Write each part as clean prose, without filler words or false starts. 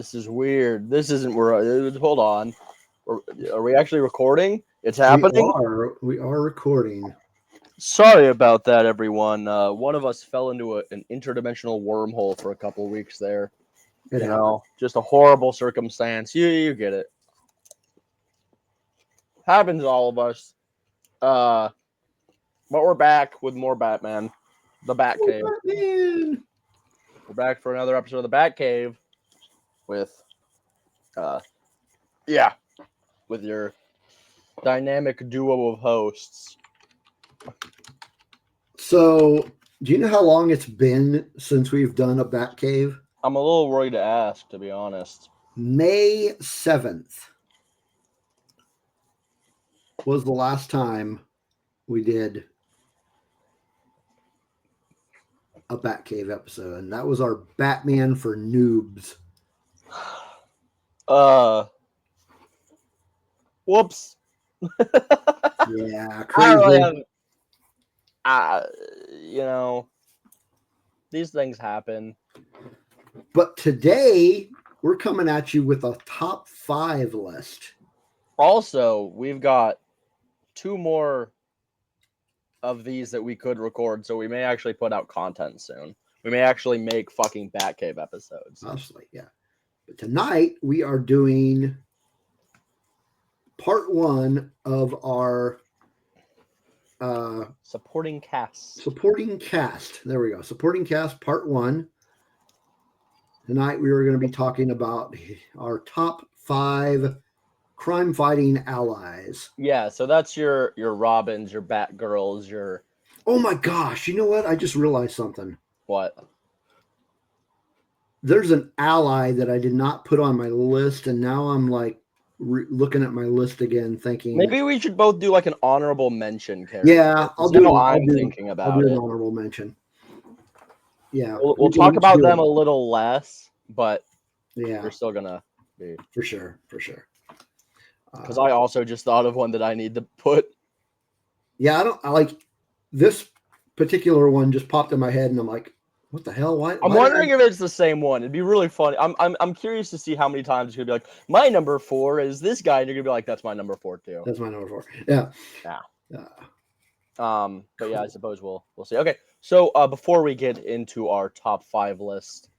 This is weird. This isn't where. Hold on. Are we actually recording? It's happening? We are recording. Sorry about that, everyone. One of us fell into an interdimensional wormhole for a couple weeks there. Just a horrible circumstance. You get it. Happens to all of us. But we're back with more Batman. The Batcave. We're back for another episode of the Batcave with with your dynamic duo of hosts. So, do you know how long it's been since we've done a Batcave? I'm a little worried to ask, to be honest. May 7th was the last time we did a Batcave episode, and that was our Batman for Noobs. Whoops. Yeah, crazy. These things happen. But today, we're coming at you with a top 5 list. Also, we've got 2 more of these that we could record, so we may actually put out content soon. We may actually make fucking Batcave episodes. Honestly, yeah. But tonight, we are doing part 1 of our supporting cast. Supporting cast. There we go. Supporting cast part 1. Tonight we are going to be talking about our top 5 crime-fighting allies. Yeah, so that's your Robins, your Batgirls, your... Oh my gosh, you know what? I just realized something. What? There's an ally that I did not put on my list, and now I'm like looking at my list again, thinking maybe we should both do like an honorable mention character. Yeah, I'll do thinking about an honorable mention. Yeah, we'll talk about them a little less, but yeah, we're still gonna be for sure. Because I also just thought of one that I need to put. Yeah, I like this particular one. Just popped in my head, and I'm like, what the hell? Why? I'm wondering if it's the same one. It'd be really funny. I'm curious to see how many times you're gonna be like, my number 4 is this guy, and you're gonna be like, that's my number 4 too. That's my number 4. Yeah. But yeah, I suppose we'll see. Okay, so before we get into our top 5 list,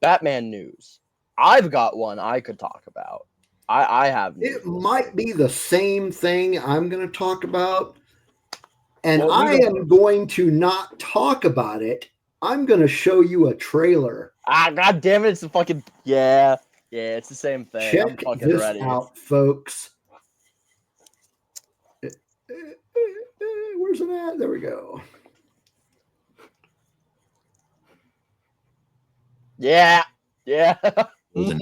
Batman news. I've got one I could talk about. I have. It might be the same thing I'm going to talk about, and I am going to not talk about it. I'm going to show you a trailer. God damn it! It's the fucking yeah. It's the same thing. Check this out, folks. Where's it at? There we go. Yeah. Your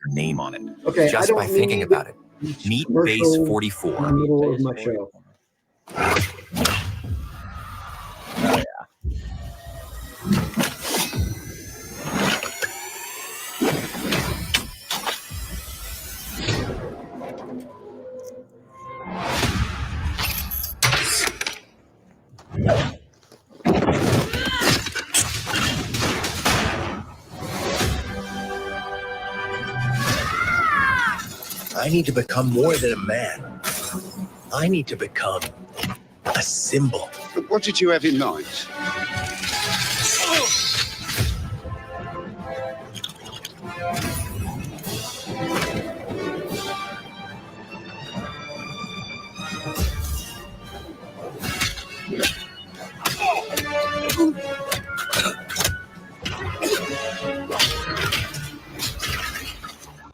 name on it. Okay, just by thinking about it. Meet Base 44. In the middle of my show. Oh, yeah. I need to become more than a man. I need to become a symbol. But what did you have in mind?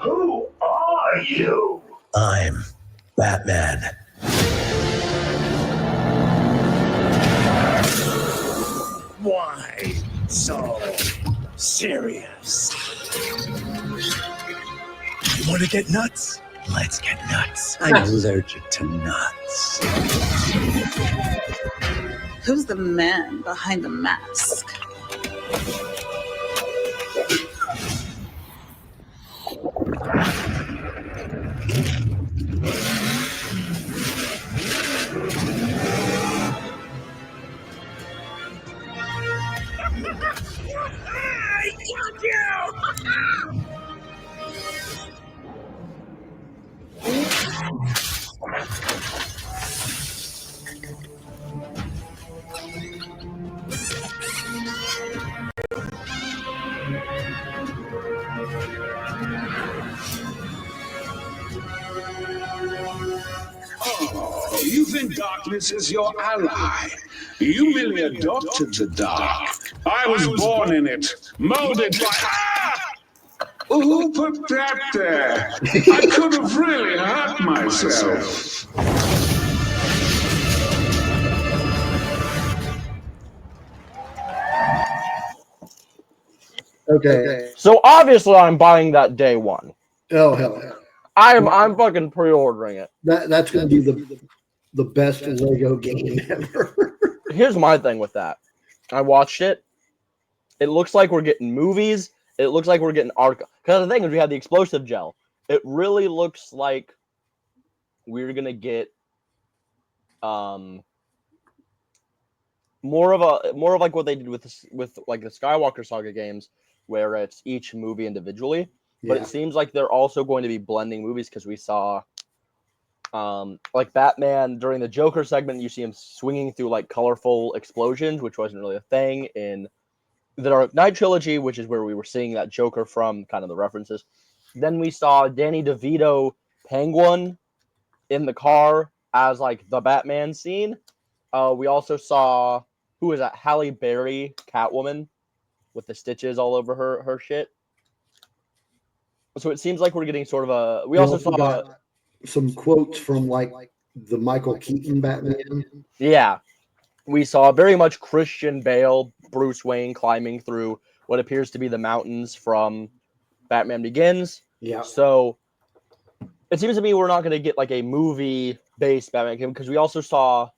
Who are you? I'm Batman. Why so serious? You want to get nuts? Let's get nuts. I'm allergic to nuts. Who's the man behind the mask? I got you! Oh, you think darkness is your ally. You merely adopted the dark. I was born in it, molded by... Ah! Who put that there? I could have really hurt myself. Okay. So obviously I'm buying that day one. Oh hell. I'm fucking pre-ordering it. That's going to be the best Lego game ever. Here's my thing with that. I watched it. It looks like we're getting movies. It looks like we're getting art. Because the thing is, we had the explosive gel. It really looks like we're gonna get more of like what they did with like the Skywalker Saga games, where it's each movie individually. But it seems like they're also going to be blending movies because we saw like Batman during the Joker segment, you see him swinging through like colorful explosions, which wasn't really a thing in the Dark Knight trilogy, which is where we were seeing that Joker from, kind of the references. Then we saw Danny DeVito Penguin in the car as like the Batman scene. We also saw, who was that? Halle Berry Catwoman with the stitches all over her shit. So it seems like we're getting sort of a. We also saw some quotes from like the Michael Keaton Batman. Yeah, we saw very much Christian Bale, Bruce Wayne climbing through what appears to be the mountains from Batman Begins. Yeah. So it seems to me we're not going to get like a movie-based Batman game because we also saw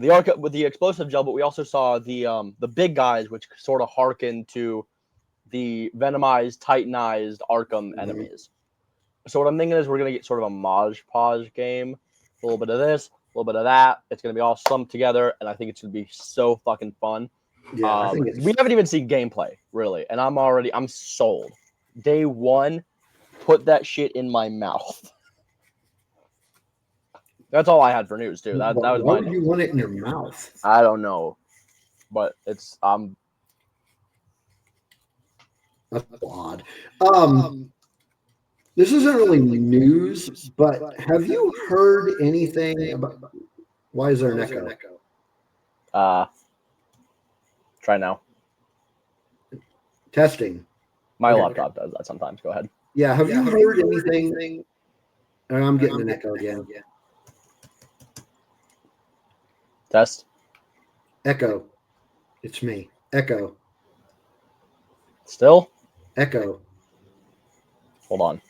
the arc with the explosive gel, but we also saw the big guys, which sort of harken to the Venomized, Titanized Arkham enemies. So what I'm thinking is we're going to get sort of a Mod Podge game. A little bit of this, a little bit of that. It's going to be all slumped together, and I think it's going to be so fucking fun. Yeah, we haven't even seen gameplay, really, and I'm sold. Day one, put that shit in my mouth. That's all I had for news, too. That was why my would news. you want it in your mouth? I don't know, but it's That's odd. This isn't really news, but have you heard anything about? Why is there an echo? Try now. Testing. My Okay. laptop does that sometimes. Go ahead. Yeah, have you heard anything? I'm getting an echo again. Test. Echo. It's me. Echo. Still? Echo. Hold on.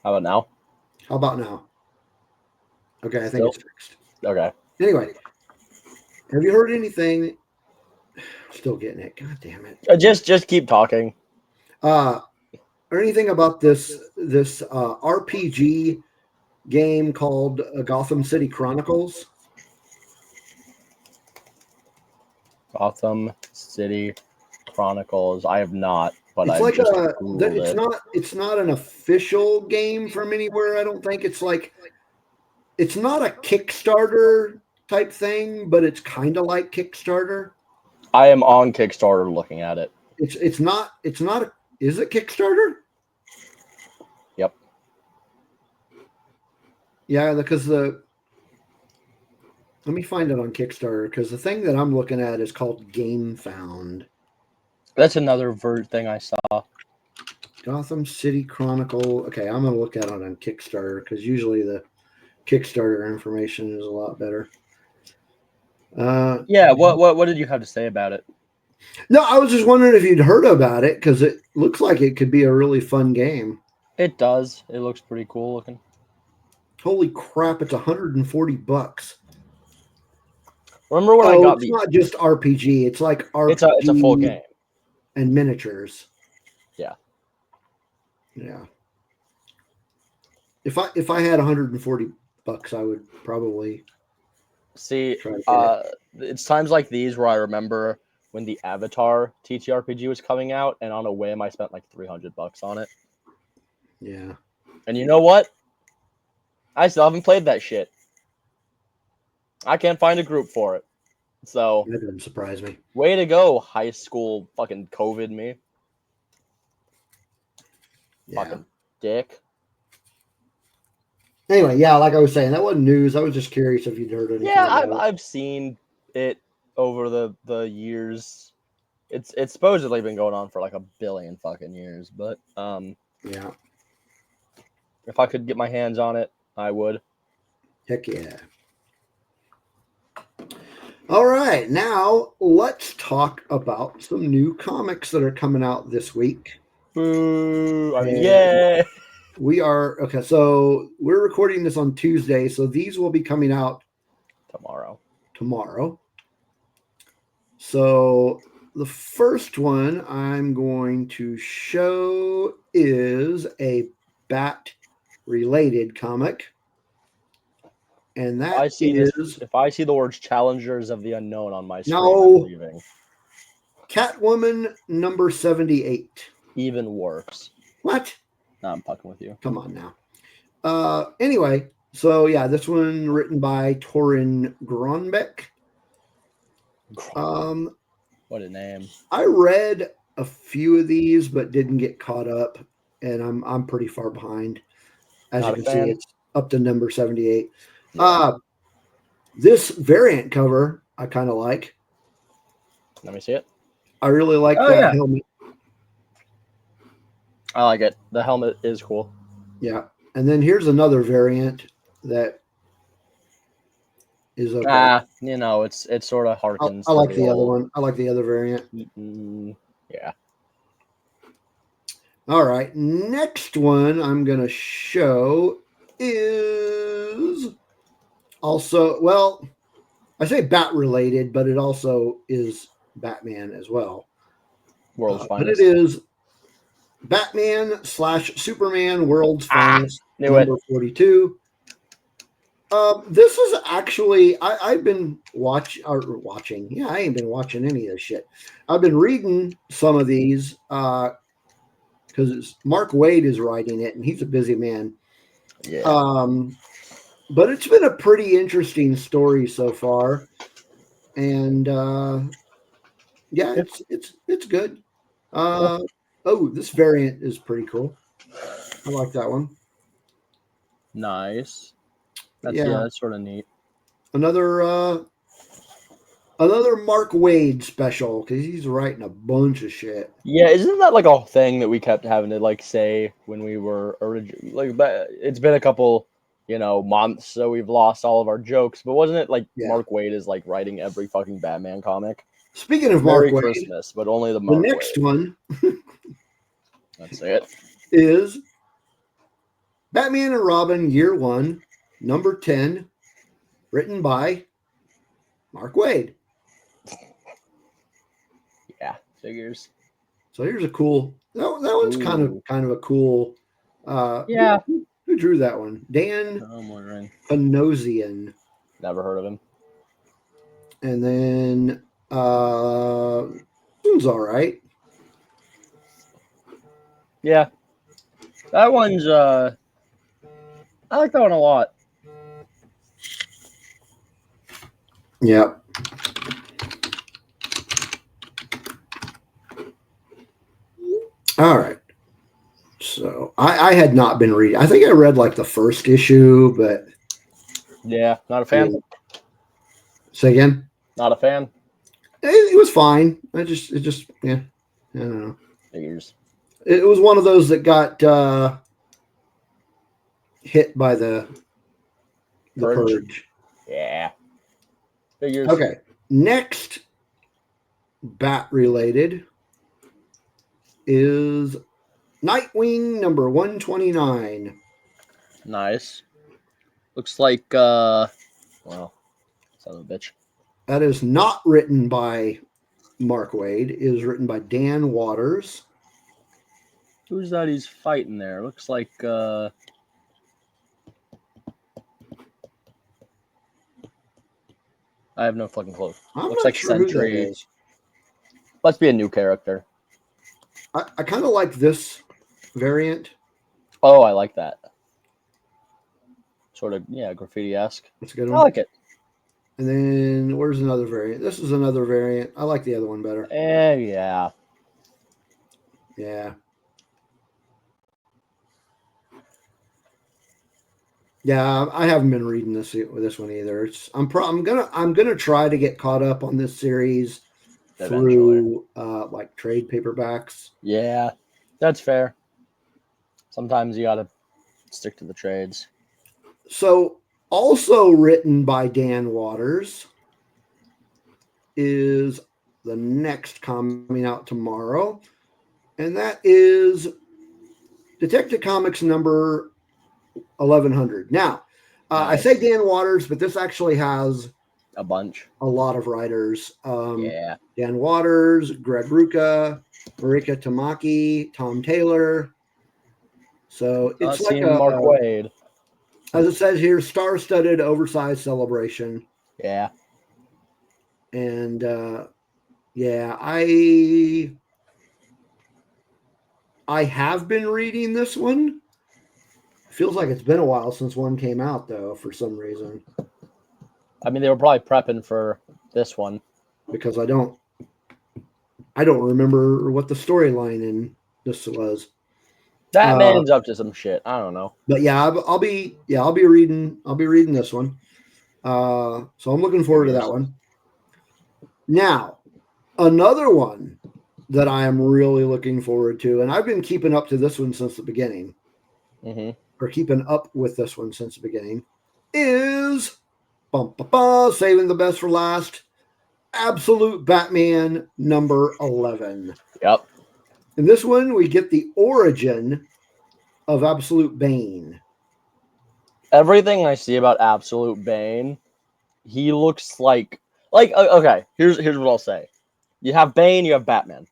How about now? How about now? Okay, I think Still? it's fixed. Okay. Anyway, have you heard anything? Still getting it. God damn it. Just keep talking. Or anything about this RPG game called Gotham City Chronicles? Gotham City Chronicles. I have not, but It's I like just Googled it's not an official game from anywhere. I don't think it's like it's not a Kickstarter type thing, but it's kind of like Kickstarter. I am on Kickstarter looking at it. It's not is it Kickstarter? Yep. Yeah, because let me find it on Kickstarter because the thing that I'm looking at is called Game Found. That's another thing I saw. Gotham City Chronicle. Okay, I'm gonna look at it on Kickstarter because usually the Kickstarter information is a lot better. Yeah, what did you have to say about it? No, I was just wondering if you'd heard about it because it looks like it could be a really fun game. It does. It looks pretty cool looking. Holy crap! It's $140. Remember when I got it's not just RPG. It's like RPG. It's a full game and miniatures. Yeah. Yeah. If I had $140, I would probably see. try to get it. It's times like these where I remember when the Avatar TTRPG was coming out, and on a whim I spent like $300 on it. Yeah. And you know what? I still haven't played that shit. I can't find a group for it. So, That doesn't surprise me. way to go, high school fucking COVID me. Yeah. Fucking dick. Anyway, yeah, like I was saying, that wasn't news. I was just curious if you'd heard anything. Yeah, about it. I've seen it over the years. It's supposedly been going on for like a billion fucking years, but Yeah. if I could get my hands on it, I would. Heck yeah. All right, now let's talk about some new comics that are coming out this week. Boo! I mean, And yeah. We are okay. So we're recording this on Tuesday, so these will be coming out Tomorrow. So the first one I'm going to show is a bat-related comic, and If I that see is this, if I see the words "Challengers of the Unknown" on my screen, No. I'm leaving. Catwoman number 78. Even worse. What? No, I'm fucking with you. Come on now. Anyway, so yeah, this one written by Torrin Grönbeck. What a name. I read a few of these, but didn't get caught up, and I'm pretty far behind. As Not you a can see, fan. it's up to number 78. Yeah. This variant cover I kind of like. Let me see it. I really like Oh, that yeah. helmet. I like it. The helmet is cool. Yeah, and then here's another variant that is okay. You know, it's sort of harkens. I like to the other old- one. I like the other variant. Yeah. All right, next one I'm going to show is also, well, I say bat related, but it also is Batman as well. World's But finest. it is Batman / Superman World's Finest knew it. number 42. This is actually I've been watching. Yeah, I ain't been watching any of this shit. I've been reading some of these because Mark Waid is writing it, and he's a busy man. Yeah. But it's been a pretty interesting story so far, and yeah, it's good. Oh, this variant is pretty cool. I like that one. Nice. That's, Yeah. that's sort of neat. Another Mark Waid special because he's writing a bunch of shit. Yeah, isn't that like a thing that we kept having to like say when we were originally like? But it's been a couple, months, so we've lost all of our jokes. But wasn't it like Yeah. Mark Waid is like writing every fucking Batman comic? Speaking of Merry Mark Waid, Christmas, but only the the Mark next Waid. one That's it. is Batman and Robin Year 1, number 10, written by Mark Waid. Yeah, figures. So here's a cool. That one's Ooh. kind of a cool. Yeah. Who drew that one? Dan I'm wondering. Panosian. Never heard of him. And then one's all right. Yeah, that one's. I like that one a lot. Yeah. All right. So I had not been reading. I think I read like the first issue, but Yeah, not a fan. Yeah. Say again. Not a fan. It was fine. I just I don't know. Figures. It was one of those that got hit by the purge. Yeah. Figures. Okay. Next bat related is Nightwing number 129. Nice. Looks like well, son of a bitch. That is not written by Mark Waid. It is written by Dan Waters. Who's that he's fighting there? Looks like I have no fucking clue. I'm Looks not like sure who that Sentry. is. Must be a new character. I kind of like this variant. Oh, I like that. Sort of, yeah, graffiti-esque. That's a good I one. like it. And then where's another variant? This is another variant. I like the other one better. Yeah. Yeah. Yeah, I haven't been reading this one either. I'm gonna try to get caught up on this series Eventually. through like trade paperbacks. Yeah, that's fair. Sometimes you gotta stick to the trades. So, also written by Dan Waters is the next coming out tomorrow, and that is Detective Comics number 1100. Now, I Nice. say Dan Waters, but this actually has A bunch. a lot of writers. Yeah. Dan Waters, Greg Rucka, Marika Tamaki, Tom Taylor. So it's Not like seeing Mark Waid. as it says here, star-studded, oversized celebration. Yeah. And yeah, I have been reading this one. Feels like it's been a while since one came out, though, for some reason. I mean, they were probably prepping for this one. Because I don't remember what the storyline in this was. Batman's up to some shit. I don't know. But yeah, I'll be reading this one. So I'm looking forward to that one. Now, another one that I am really looking forward to, and I've been keeping up to this one since the beginning, or keeping up with this one since the beginning, is saving the best for last. Absolute Batman number 11. Yep. In this one, we get the origin of Absolute Bane. Everything I see about Absolute Bane, he looks like okay. Here's what I'll say. You have Bane, you have Batman.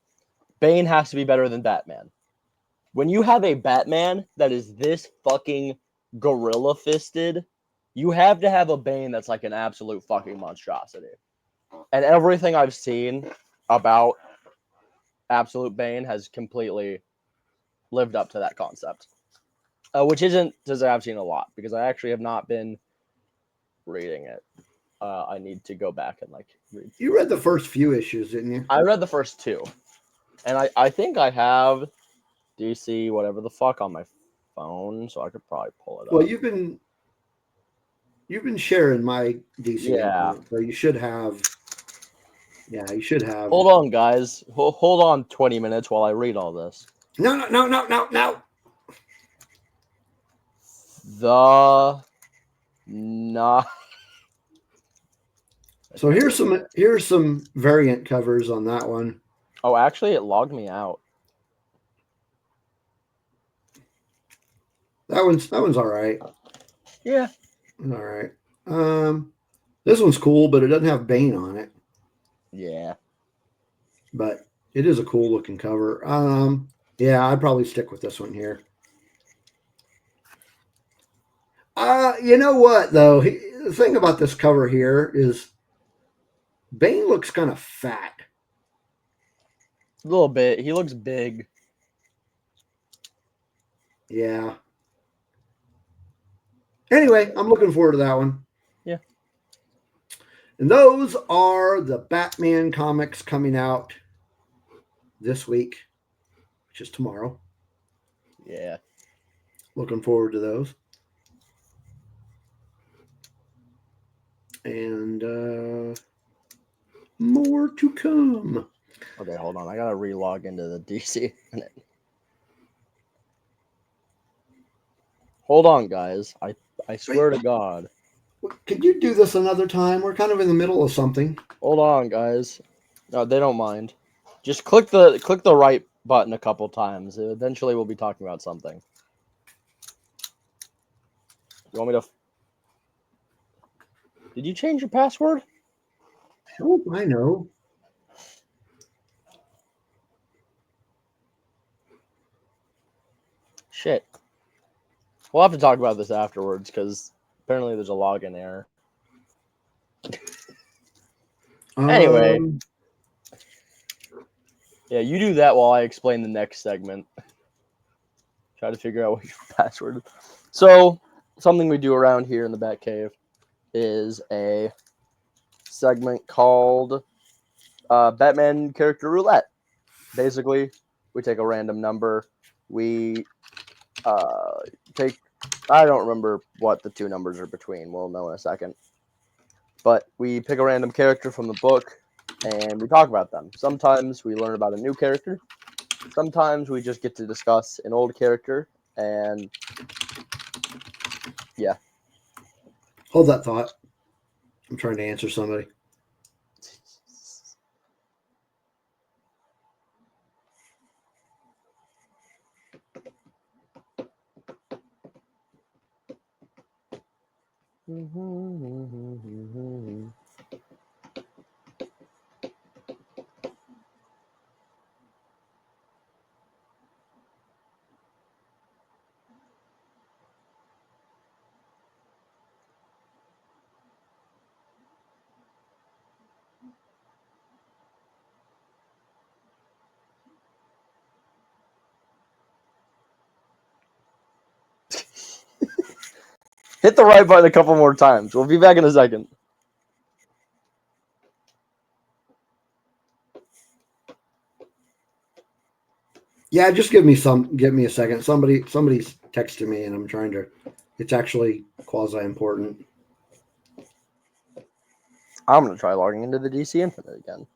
Bane has to be better than Batman. When you have a Batman that is this fucking gorilla fisted, you have to have a Bane that's like an absolute fucking monstrosity. And everything I've seen about Absolute Bane has completely lived up to that concept. Which isn't to say I've seen a lot, because I actually have not been reading it. I need to go back and read. You read the first few issues, didn't you? I read the first two. And I think I have DC whatever the fuck on my phone, so I could probably pull it up. Well, you've been sharing my DC. Yeah. So you should have. Yeah, you should have. Hold on, guys. Hold on 20 minutes while I read all this. No. So here's some variant covers on that one. Oh, actually, it logged me out. That one's all right. Yeah. All right. This one's cool, but it doesn't have Bane on it. Yeah. But it is a cool looking cover. Yeah, I'd probably stick with this one here. You know what though? The thing about this cover here is Bane looks kind of fat. A little bit. He looks big. Yeah. Anyway, I'm looking forward to that one. Yeah. And those are the Batman comics coming out this week, which is tomorrow. Yeah. Looking forward to those. And more to come. Okay, hold on. I gotta relog into the DC. Hold on, guys. I swear to God. Could you do this another time? We're kind of in the middle of something. Hold on, guys. No, they don't mind. Just click the right button a couple times. Eventually, we'll be talking about something. You want me to? Did you change your password? Oh, I know. Shit. We'll have to talk about this afterwards because apparently there's a login error. Anyway. Yeah, you do that while I explain the next segment. Try to figure out what your password is. So, something we do around here in the Batcave is a segment called Batman Character Roulette. Basically, we take a random number. We take, I don't remember what the two numbers are between. We'll know in a second. But we pick a random character from the book and we talk about them. Sometimes we learn about a new character. Sometimes we just get to discuss an old character. And yeah. Hold that thought. I'm trying to answer somebody. Hit the right button a couple more times. We'll be back in a second. Yeah, just give me a second. Somebody's texting me and I'm trying to, it's actually quasi important. I'm going to try logging into the DC Infinite again.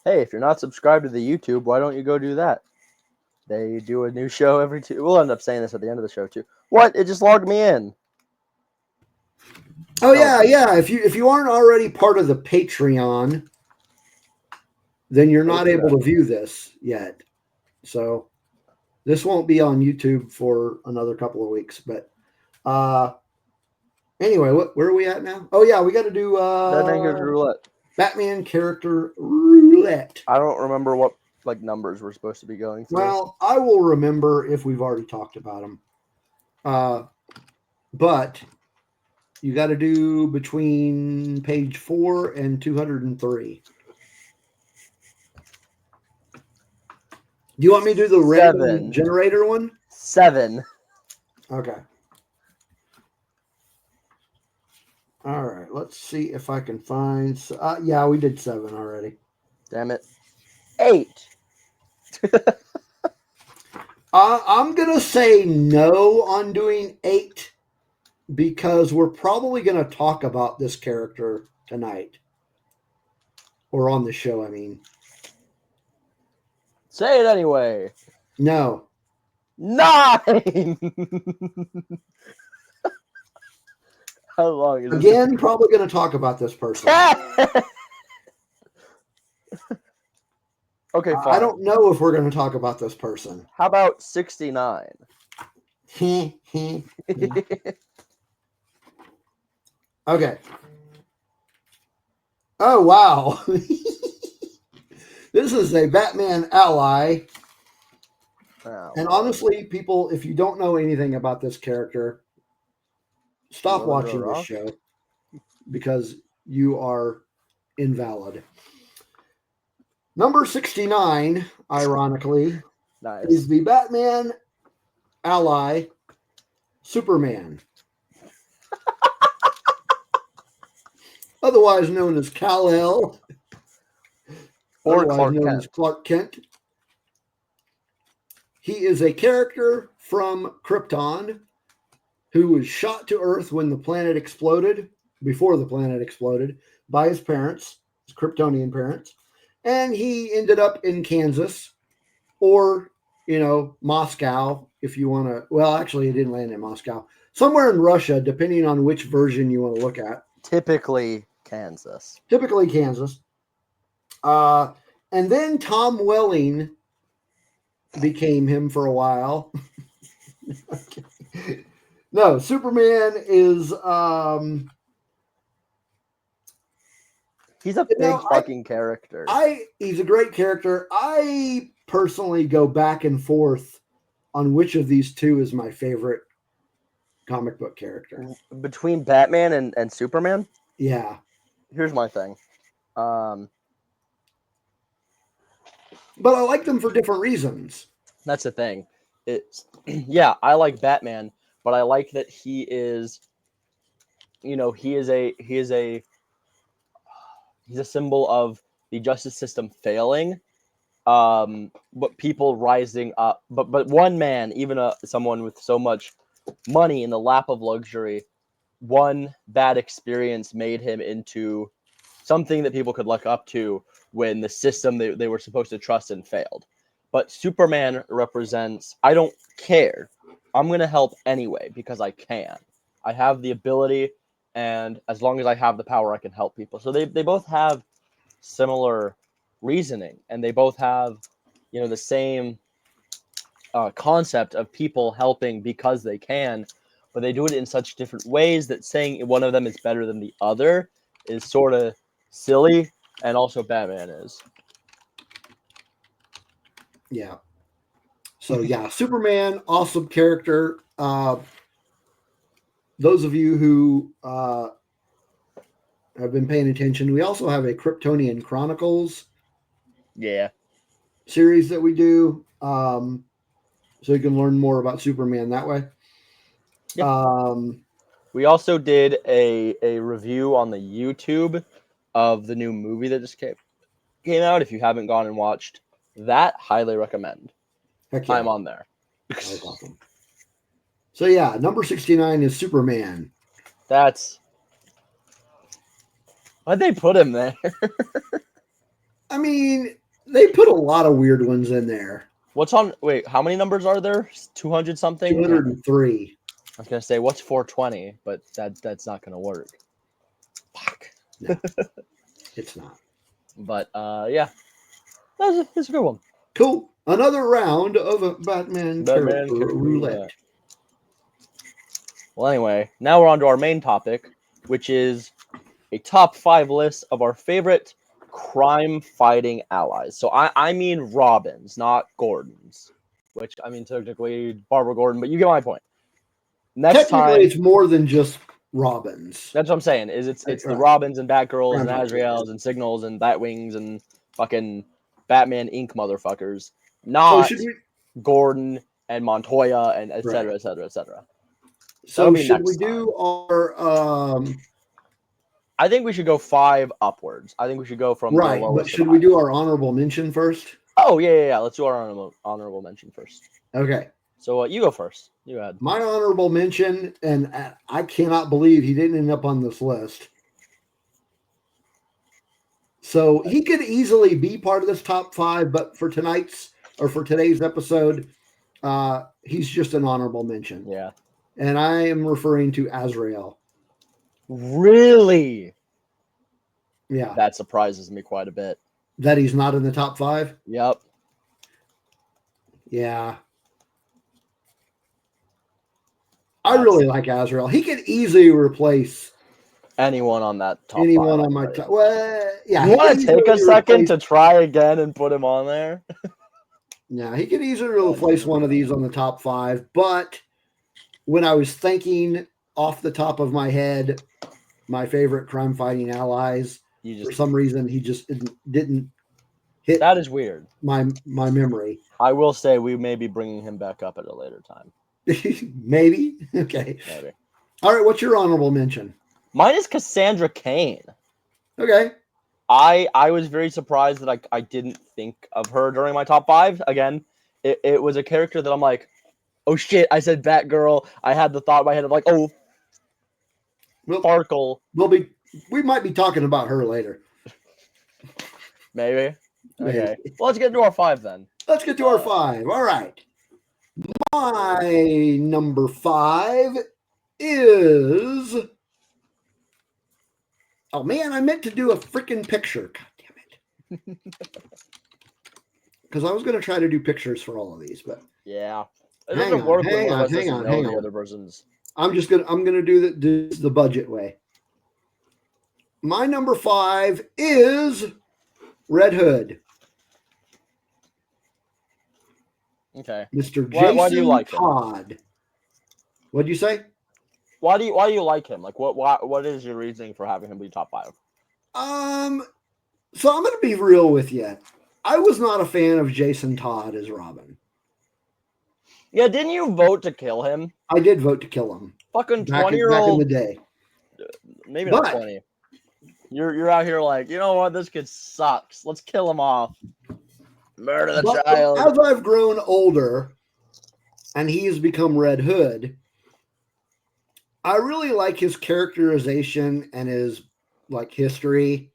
Hey, if you're not subscribed to the YouTube, why don't you go do that? They do a new show every two. We'll end up saying this at the end of the show too. What? It just logged me in. Oh yeah. If you aren't already part of the Patreon, then you're not able to view this yet. So this won't be on YouTube for another couple of weeks. But anyway, where are we at now? Oh yeah, we got to do Batman Character Roulette. Batman Character Roulette. I don't remember what numbers we're supposed to be going through. Well, I will remember if we've already talked about them. But you got to do between page 4 and 203. Do you want me to do the random generator one? 7. Okay. All right. Let's see if I can find. Yeah, we did 7 already. Damn it. 8. I'm going to say no on doing 8 because we're probably going to talk about this character tonight. Or on the show, I mean. Say it anyway. No. 9! How long is Again, probably going to talk about this person. Okay, fine. I don't know if we're going to talk about this person. How about 69? Okay. Oh, wow. This is a Batman ally. Oh, and honestly, people, if you don't know anything about this character, stop watching this show because you are invalid. Number 69, ironically, nice. is the Batman ally, Superman. Otherwise known as Kal-El. Or Clark Kent. He is a character from Krypton who was shot to Earth when the planet exploded, before the planet exploded, by his parents, his Kryptonian parents. And he ended up in Kansas or, Moscow, if you want to. Well, actually, it didn't land in Moscow. Somewhere in Russia, depending on which version you want to look at. Typically Kansas. And then Tom Welling became him for a while. Okay. No, Superman is he's a big fucking character. He's a great character. I personally go back and forth on which of these two is my favorite comic book character. Between Batman and Superman? Yeah. here's my thing. But I like them for different reasons. That's the thing. It's yeah, I like Batman, but I like that he is, you know, he's a symbol of the justice system failing, but people rising up. But one man, even someone with so much money in the lap of luxury, one bad experience made him into something that people could look up to when the system they were supposed to trust in failed. But Superman represents, I don't care. I'm going to help anyway because I can. I have the ability, and as long as I have the power, I can help people. So they both have similar reasoning, and they both have, you know, the same concept of people helping because they can, but they do it in such different ways that saying one of them is better than the other is sort of silly, and also Batman is. Yeah. So yeah, Superman, awesome character. Those of you who have been paying attention, we also have a Kryptonian Chronicles series that we do. So you can learn more about Superman that way. Yeah. We also did a review on the YouTube of the new movie that just came out. If you haven't gone and watched that, highly recommend. Heck yeah. I'm on there. That's awesome. So yeah, number 69 is Superman. That's why'd they put him there? I mean, they put a lot of weird ones in there. What's on? Wait, how many numbers are there? 200 something. 203. I was gonna say what's 420, but that's not gonna work. Fuck. No, it's not. But yeah, it's a good one. Cool. Another round of Batman Character Roulette. Well, anyway, now we're on to our main topic, which is a top 5 list of our favorite crime-fighting allies. So I mean Robins, not Gordons. Which, I mean, technically Barbara Gordon, but you get my point. Next time, it's more than just Robins. That's what I'm saying. It's the Robins and Batgirls and Azraels and Signals and Batwings and fucking Batman Inc. motherfuckers. Not Gordon and Montoya and et cetera, et cetera, et cetera. So should we do our I think we should go 5 upwards. I think we should go from right, but should we do our honorable mention first? Oh yeah. Let's do our honorable mention first. Okay. So you go first. You go ahead. My honorable mention, and I cannot believe he didn't end up on this list. So he could easily be part of this top 5, but for today's episode, he's just an honorable mention. Yeah. And I am referring to Azrael. Really? Yeah. That surprises me quite a bit. That he's not in the top 5? Yep. Yeah. I really like Azrael. He could easily replace anyone on that top. Anyone on my top. Well, yeah. You want to take a second to try again and put him on there? Yeah, he could easily replace one of these on the top 5. But when I was thinking off the top of my head, my favorite crime-fighting allies, for some reason, he just didn't hit. That is weird. My memory. I will say we may be bringing him back up at a later time. Maybe. Okay. Maybe. All right. What's your honorable mention? Mine is Cassandra Cain. Okay. I was very surprised that I didn't think of her during my top 5. Again, it was a character that I'm like, oh shit, I said Batgirl. I had the thought in my head of like, oh, Sparkle. We might be talking about her later. Maybe. Okay. Well, let's get into our 5 then. Let's get to our 5. All right. My number 5 is... Oh, man, I meant to do a freaking picture. God damn it. Because I was going to try to do pictures for all of these, but... Yeah. It doesn't work when one of us doesn't know the other person's. I'm gonna do the budget way. My number 5 is Red Hood. Okay. Mr. Jason why do you like Todd. What'd you say? Why do you like him? Like what is your reasoning for having him be top 5? So I'm going to be real with you. I was not a fan of Jason Todd as Robin. Yeah, didn't you vote to kill him? I did vote to kill him. Fucking Back in 20-year-old. the day. Maybe But- not 20. You're out here like, you know what? This kid sucks. Let's kill him off. Murder the But child. as I've grown older and he has become Red Hood, I really like his characterization and his like history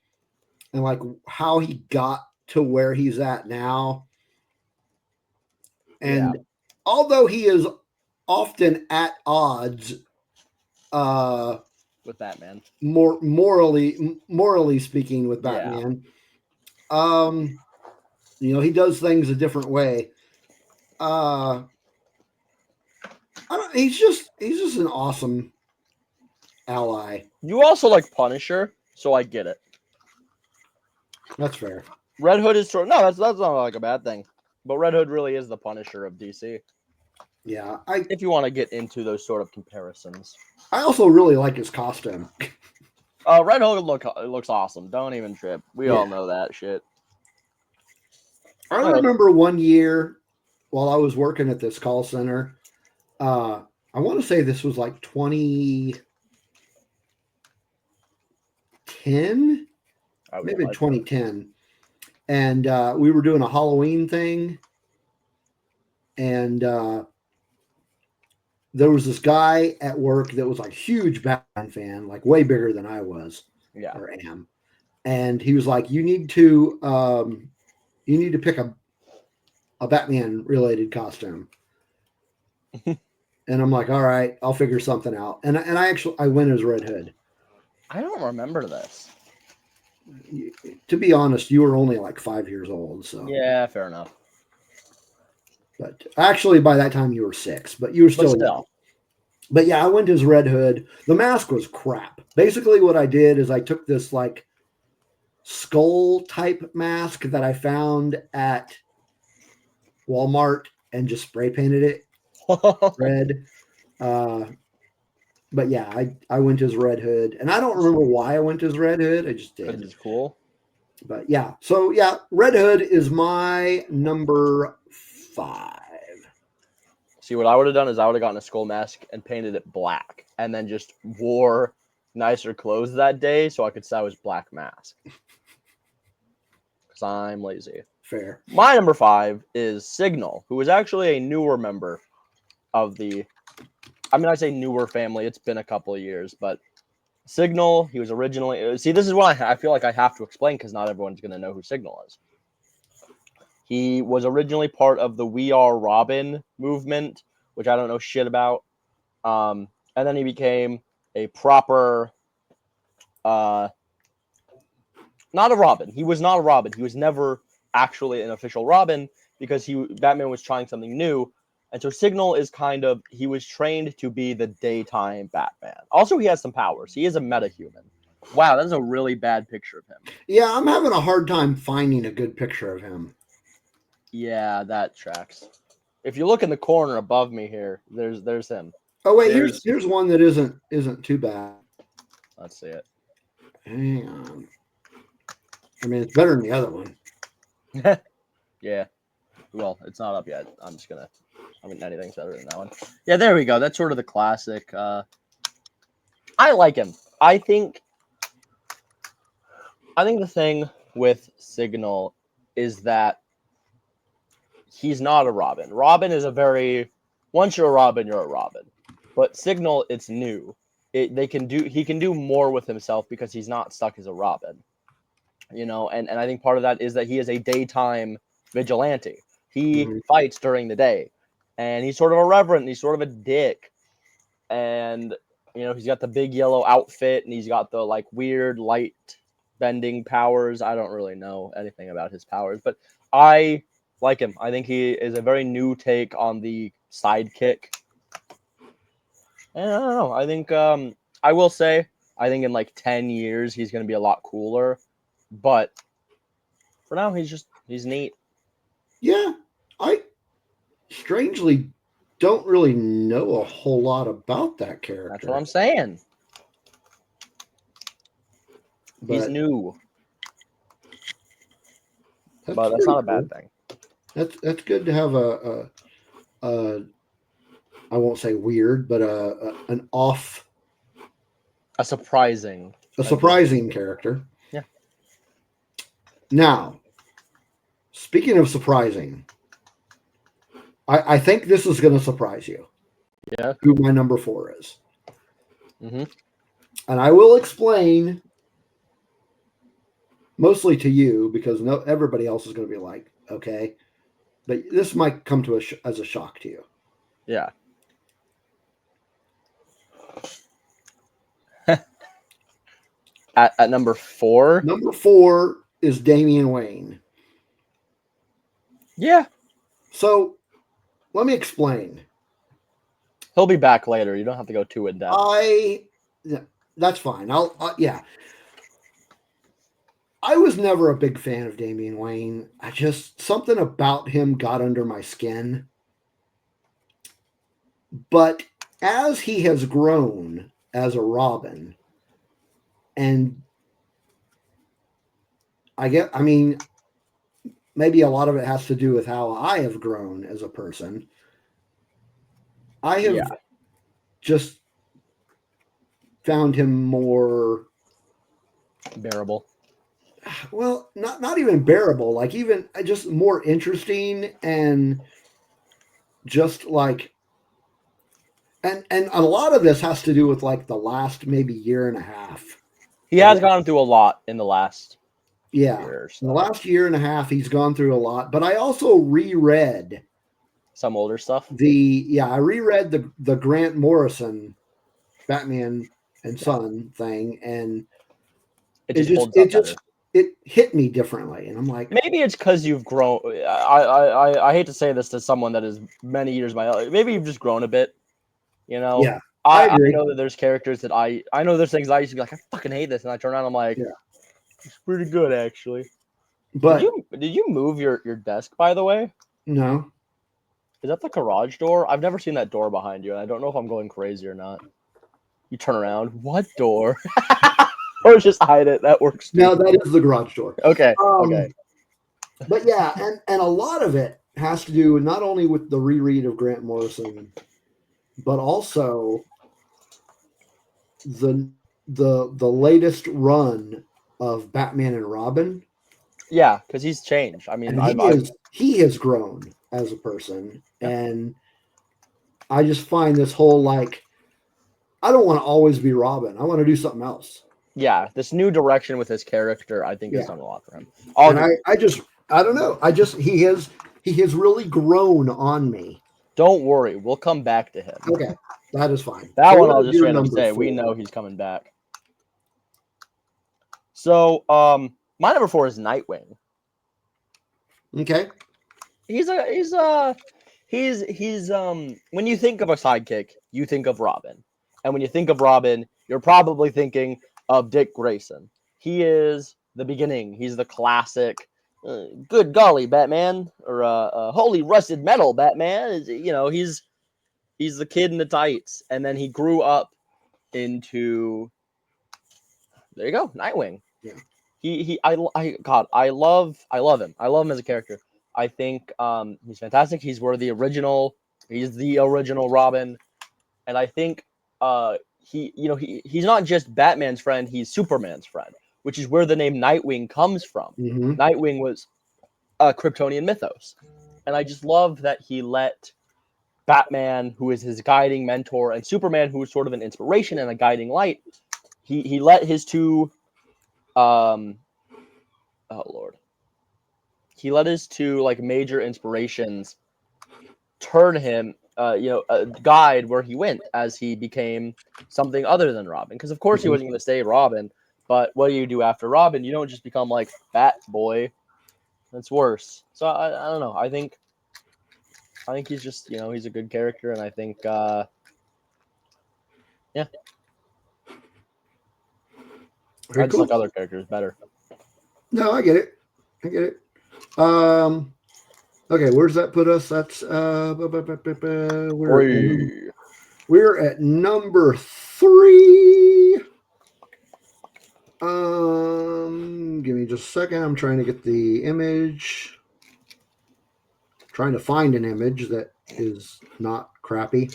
and like how he got to where he's at now. And although he is often at odds with Batman, more morally speaking with Batman, you know, he does things a different way. He's just an awesome ally. you also like Punisher, so I get it. That's fair. Red Hood is no, that's not like a bad thing, but Red Hood really is the Punisher of DC. Yeah, if you want to get into those sort of comparisons. I also really like his costume. Red Hood looks awesome. Don't even trip. We all know that shit. I remember one year while I was working at this call center. I want to say this was like 2010, maybe 2010. And we were doing a Halloween thing. And there was this guy at work that was like a huge Batman fan, like way bigger than I was or am. And he was like, you need to pick a Batman related costume. And I'm like, all right, I'll figure something out. And I went as Red Hood. I don't remember this. To be honest, you were only like 5 years old. So yeah, fair enough. But actually, by that time you were 6, but you were still young. But yeah, I went as Red Hood. The mask was crap. Basically, what I did is I took this like skull type mask that I found at Walmart and just spray painted it red. But yeah, I went as Red Hood, and I don't remember why I went as Red Hood. I just did. It's cool. But yeah, so yeah, Red Hood is my number 5. See, what I would have done is I would have gotten a skull mask and painted it black, and then just wore nicer clothes that day so I could say I was Black Mask. Because I'm lazy. Fair. My number 5 is Signal, who is actually a newer member of the... I mean, I say newer family. It's been a couple of years, but Signal, he was originally... See, this is what I feel like I have to explain because not everyone's going to know who Signal is. He was originally part of the We Are Robin movement, which I don't know shit about. And then he became a proper... not a Robin. He was not a Robin. He was never actually an official Robin because Batman was trying something new. And so Signal is he was trained to be the daytime Batman. Also, he has some powers. He is a metahuman. Wow, that's a really bad picture of him. Yeah, I'm having a hard time finding a good picture of him. Yeah, that tracks. If you look in the corner above me here, there's him. Oh wait, here's one that isn't too bad. Let's see it. Hang on. I mean, it's better than the other one. Yeah. Well, it's not up yet. Anything's better than that one. Yeah, there we go. That's sort of the classic. I like him. I think the thing with Signal is that he's not a Robin. Robin is once you're a Robin, you're a Robin. But Signal, it's new. He can do more with himself because he's not stuck as a Robin. You know, and I think part of that is that he is a daytime vigilante. He fights during the day. And he's sort of irreverent. He's sort of a dick. And, you know, he's got the big yellow outfit. And he's got the, like, weird light bending powers. I don't really know anything about his powers. But I like him. I think he is a very new take on the sidekick. And I don't know. I think, I will say, I think in, like, 10 years, he's going to be a lot cooler. But for now, he's neat. Yeah, I strangely don't really know a whole lot about that character. That's what I'm saying. He's but new, that's but that's pretty not a bad cool. thing. That's good to have a I won't say weird, but an off, A surprising. a surprising character. Yeah. Now, speaking of surprising, I think this is going to surprise you. Yeah. Who my number 4 is. Mm-hmm. And I will explain mostly to you because everybody else is going to be like, okay. But this might come to as a shock to you. Yeah. At number 4? Number 4 is Damian Wayne. Yeah. So let me explain. He'll be back later. You don't have to go too in depth. That's fine. Yeah. I was never a big fan of Damian Wayne. Something about him got under my skin. But as he has grown as a Robin, and maybe a lot of it has to do with how I have grown as a person. I have just found him more bearable. Well, not even bearable, like even just more interesting and just like and a lot of this has to do with like the last maybe year and a half. He has gone through a lot in the last year or so. In the last year and a half he's gone through a lot, but I also reread some older stuff. I reread the Grant Morrison Batman and Son thing, and it hit me differently, and I'm like, maybe it's because you've grown. I hate to say this to someone that is many years my age. Maybe you've just grown a bit, you know. Yeah, I know that there's characters that I know there's things I used to be like, I fucking hate this, and I turn around, I'm like, it's pretty good actually. But did you move your desk, by the way? No. Is that the garage door? I've never seen that door behind you, and I don't know if I'm going crazy or not. You turn around. What door? Or just hide it. That works too. No, that is the garage door. Okay. Okay. But yeah, and a lot of it has to do not only with the reread of Grant Morrison, but also the latest run of Batman and Robin. Yeah, because he's changed. I mean, he has grown as a person, and I just find this whole like, I don't want to always be Robin. I want to do something else. Yeah, this new direction with his character, I think, has done a lot for him. And I don't know. He has really grown on me. Don't worry, we'll come back to him. Okay, that is fine. That one I'll just randomly say. 4. We know he's coming back. So, my number 4 is Nightwing. Okay. He's when you think of a sidekick, you think of Robin. And when you think of Robin, you're probably thinking of Dick Grayson. He is the beginning. He's the classic, good golly, Batman, or holy rusted metal, Batman. You know, he's the kid in the tights, and then he grew up into. There you go, Nightwing. Yeah. I love him. I love him as a character. I think he's fantastic. He's the original Robin, and I think he's not just Batman's friend, he's Superman's friend, which is where the name Nightwing comes from. Mm-hmm. Nightwing was a Kryptonian mythos, and I just love that he let Batman, who is his guiding mentor, and Superman, who is sort of an inspiration and a guiding light, he let his two he let his two like major inspirations turn him guide where he went as he became something other than Robin. Because of course he wasn't going to stay Robin, but what do you do after Robin? You don't just become like Bat Boy. That's worse. So I don't know. I think he's just he's a good character, and I think I just like other characters better. No, I get it. Okay, where's that put us? That's we're at number 3. Give me just a second. I'm trying to get the image. Trying to find an image that is not crappy.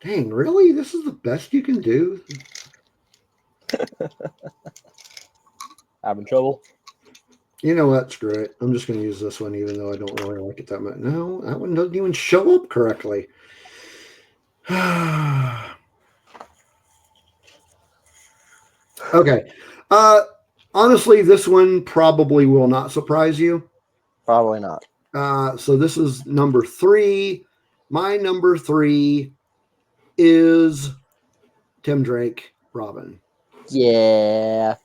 Dang, really? This is the best you can do? Having trouble? You know what? Screw it. I'm just going to use this one, even though I don't really like it that much. No, that one doesn't even show up correctly. Okay. Honestly, this one probably will not surprise you. Probably not. So this is number 3. My number 3 is Tim Drake, Robin. Yeah.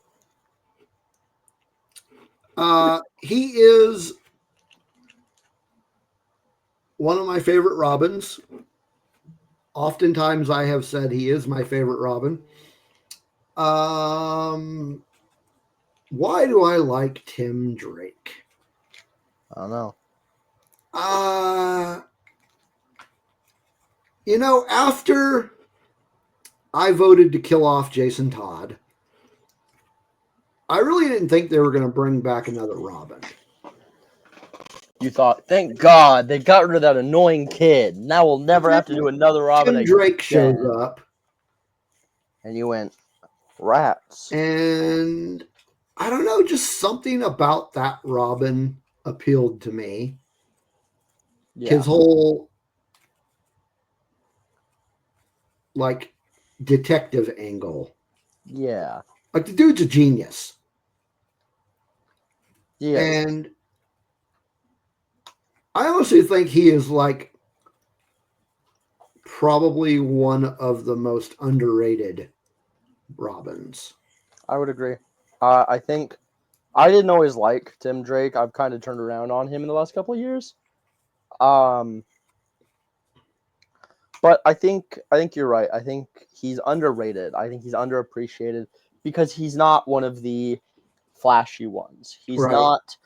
He is one of my favorite Robins. Oftentimes I have said he is my favorite Robin. Why do I like Tim Drake? I don't know. After I voted to kill off Jason Todd, I really didn't think they were going to bring back another Robin. You thought, thank God they got rid of that annoying kid. Now we'll never have to do another Robin Tim Drake shows again. up. And you went, rats. And I don't know, just something about that Robin appealed to me. Yeah. His whole detective angle. Yeah. Like, the dude's a genius. Yeah. And I honestly think he is probably one of the most underrated Robins. I would agree. I think I didn't always like Tim Drake. I've kind of turned around on him in the last couple of years. But I think you're right. I think he's underrated. I think he's underappreciated because he's not one of the flashy ones. He's Right. not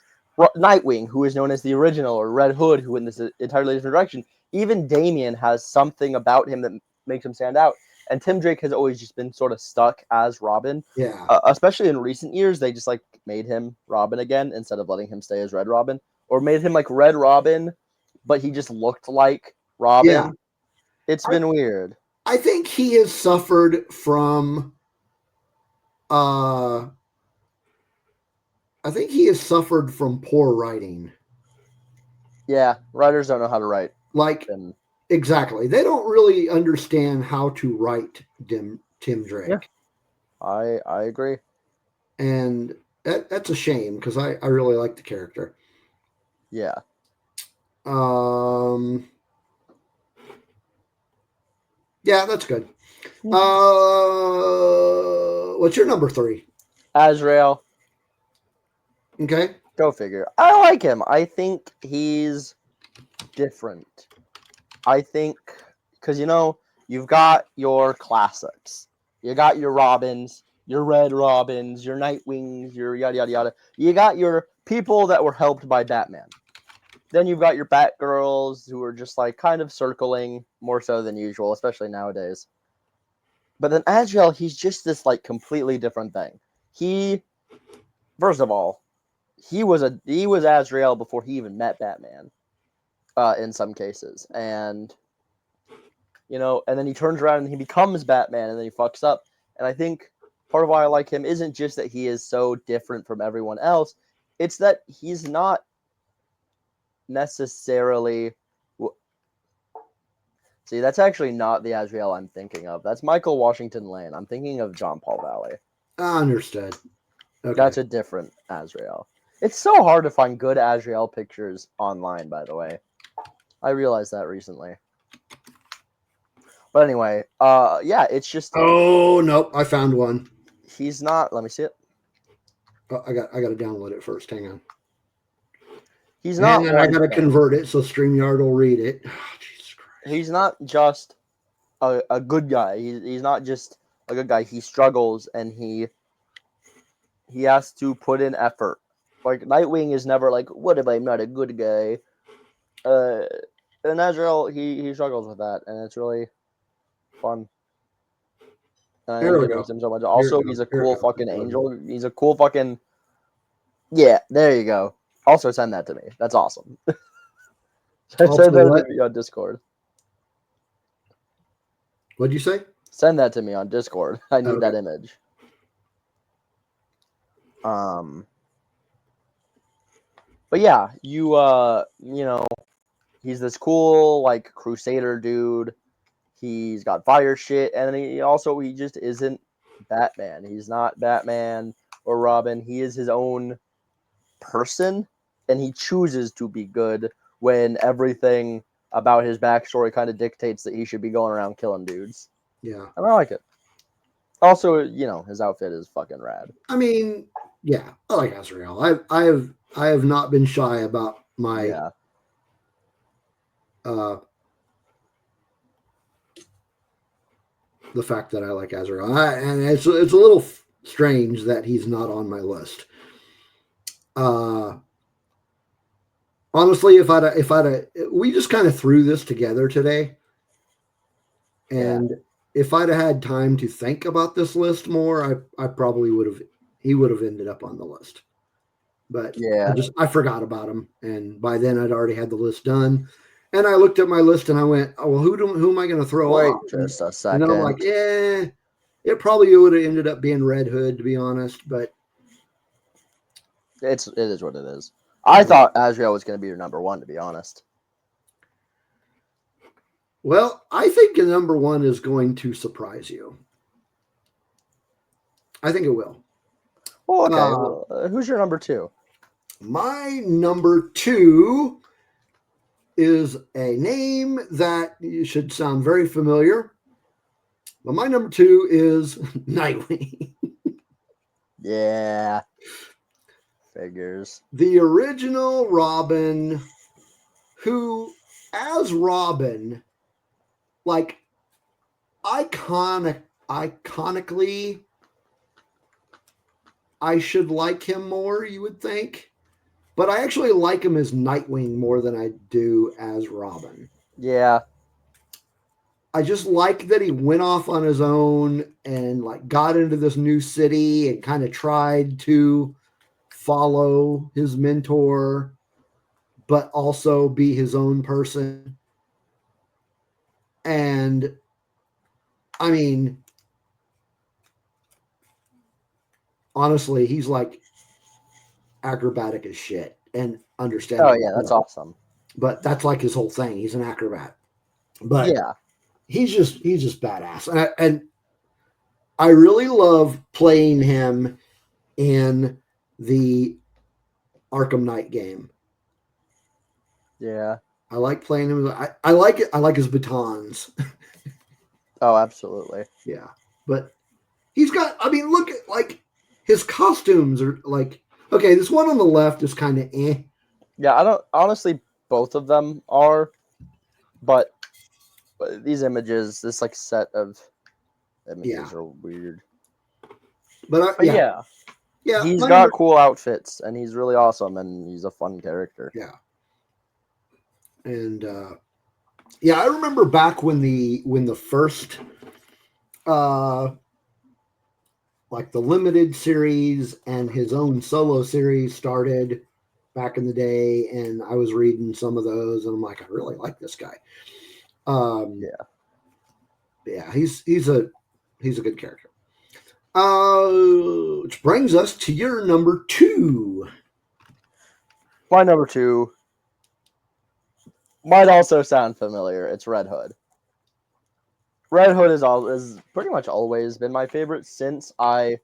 Nightwing, who is known as the original, or Red Hood, who in this entirely different direction. Even Damian has something about him that makes him stand out. And Tim Drake has always just been sort of stuck as Robin. Yeah. Especially in recent years, they just made him Robin again instead of letting him stay as Red Robin, or made him like Red Robin, but he just looked like Robin. Yeah. It's been weird. I think he has suffered from poor writing. Yeah, writers don't know how to write. Exactly. They don't really understand how to write Tim Drake. Yeah. I agree. And that's a shame because I really like the character. Yeah. Yeah, that's good. What's your number 3? Azrael. Okay. Go figure. I like him. I think he's different. I think because you've got your classics. You got your Robins, your Red Robins, your Nightwings, your yada yada yada. You got your people that were helped by Batman. Then you've got your Batgirls who are just kind of circling more so than usual, especially nowadays. But then Azrael, he's just this completely different thing. First of all, he was Azrael before he even met Batman. In some cases, and and then he turns around and he becomes Batman, and then he fucks up. And I think part of why I like him isn't just that he is so different from everyone else; it's that he's not necessarily. See, that's actually not the Azrael I'm thinking of. That's Michael Washington Lane. I'm thinking of John Paul Valley. Understood. Okay. That's a different Azrael. It's so hard to find good Azrael pictures online, by the way. I realized that recently. But anyway, yeah, it's just. Oh, nope. I found one. He's not. Let me see it. Oh, I got to download it first. Hang on. He's not. And then I got to convert it so StreamYard will read it. Oh, Jesus Christ. He's not just a good guy. He's not just a good guy. He struggles and he has to put in effort. Nightwing is never what if I'm not a good guy? and Azrael, he struggles with that, and it's really fun. And I Here we enjoy go. him so much. Here Also, we go. he's a Here we cool go. fucking angel. He's a cool fucking. Yeah, there you go. Also, send that to me. That's awesome. Send Also that what? to me on Discord. What'd you say? Send that to me on Discord. I need that Okay. image. But yeah, you know, he's this cool like crusader dude. He's got fire shit, and he just isn't Batman. He's not Batman or Robin. He is his own person, and he chooses to be good when everything about his backstory kind of dictates that he should be going around killing dudes. Yeah. And I like it. Also, you know, his outfit is fucking rad. I mean, yeah, I like Azrael. I have not been shy about my Yeah. The fact that I like Azrael. And it's a little strange that he's not on my list. Honestly, we just kind of threw this together today, and if I'd have had time to think about this list more, I probably he would have ended up on the list. But Yeah. I forgot about him, and by then I'd already had the list done. And I looked at my list and I went, "Oh well, who am I going to throw Wait off?" just a And second. then I'm like, it probably would have ended up being Red Hood, to be honest. But it is what it is. I thought Azrael was going to be your number one, to be honest. Well, I think the number one is going to surprise you. I think it will. Well, okay. Well, who's your number two? My number two is a name that you should sound very familiar. But my number two is Nightwing. Yeah. Figures. The original Robin, who, as Robin, like iconically, I should like him more, you would think. But I actually like him as Nightwing more than I do as Robin. Yeah. I just like that he went off on his own and like got into this new city and kind of tried to follow his mentor, but also be his own person. And I mean, honestly, he's like acrobatic as shit and understandable. Oh, yeah, that's awesome. But that's like his whole thing. He's an acrobat. But yeah, he's just badass. And I really love playing him in the Arkham Knight game. Yeah. I like playing him. I like it. I like his batons. Oh, absolutely. Yeah. But he's got, I mean, look at like his costumes are like, okay, this one on the left is kind of eh. Yeah, I don't, honestly, both of them are, but these images, this like set of images are weird. But yeah. He's got cool outfits, and he's really awesome, and he's a fun character. Yeah. And I remember back when the first like the limited series and his own solo series started back in the day, and I was reading some of those, and I'm like, I really like this guy. He's a good character. Which brings us to your number two. My number two might also sound familiar. It's Red Hood. Red Hood is pretty much always been my favorite since I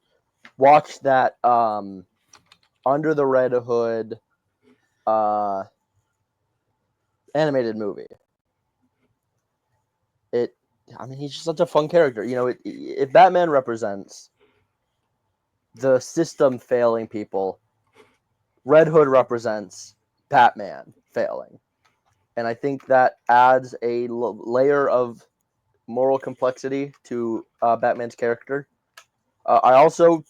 watched that Under the Red Hood animated movie. He's just such a fun character. You know, if Batman represents the system failing people, Red Hood represents Batman failing. And I think that adds a layer of moral complexity to Batman's character. I also